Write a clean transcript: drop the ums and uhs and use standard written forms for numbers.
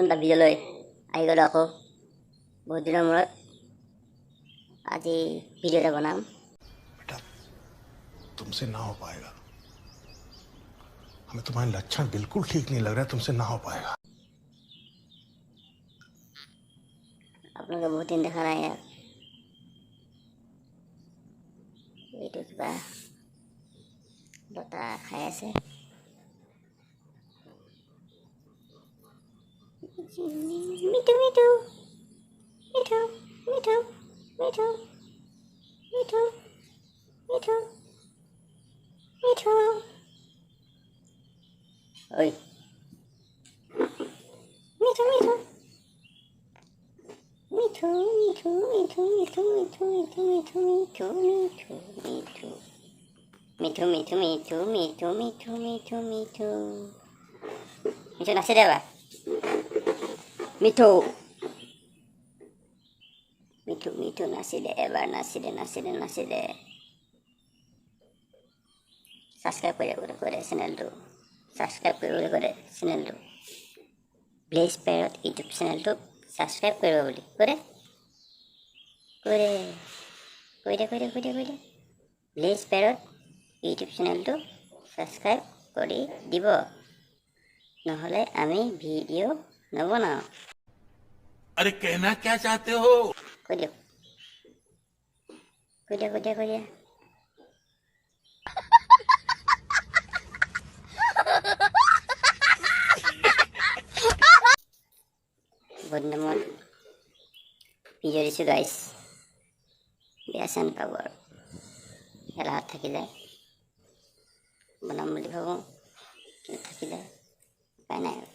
এটা ভিডিঅ'লৈ আহি গ'লোঁ আকৌ বহুত দিনৰ মূৰত আজি ভিডিঅ' এটা বনাম। बेटा तुमसे ना हो पाएगा, हमें तुम्हारे लक्षण बिल्कुल ठीक नहीं लग रहा है, तुमसे ना हो पाएगा। আপোনালোকে বহুত দিন দেখা নাই ইয়াক। এইটো কিবা বতাহ খাই আছে। মিঠু মিঠু মিঠু মিঠু মিঠু মিঠু মিঠু মিঠু ঐ মিঠু মিঠু মিঠু মিঠু মিঠু মিঠু মিঠু মিঠু মিঠু মিঠু মিঠু মিঠু মিঠু মিঠু মিঠু মিঠু মিঠু মিঠু মিঠু নাচি দে এবাৰ মিঠু মিঠু মিঠু নাচি দে এবাৰ নাচি দে নাচি দে নাচি দে ছাবস্ক্ৰাইব কৰে চেনেলটো ছাবস্ক্ৰাইব কৰিবলৈ কৰে চেনেলটো ব্লেজ পেৰট ইউটিউব চেনেলটো ছাবস্ক্ৰাইব কৰিব বুলি কৰে ব্লেজ পেৰট ইউটিউব চেনেলটো ছাবস্ক্ৰাইব কৰি দিব নহ'লে আমি ভিডিঅ' নবনাওঁ। अरे कहना क्या चाहते हो? কৈ দিয়ক বহুত দিনৰ মূৰত ভিডিঅ' দিছোঁ গাইছ। বেয়া চেন পাব আৰু এলাহত থাকি যায় বনাম বুলি ভাবোঁ কিন্তু থাকি যায় উপায় নাই আৰু।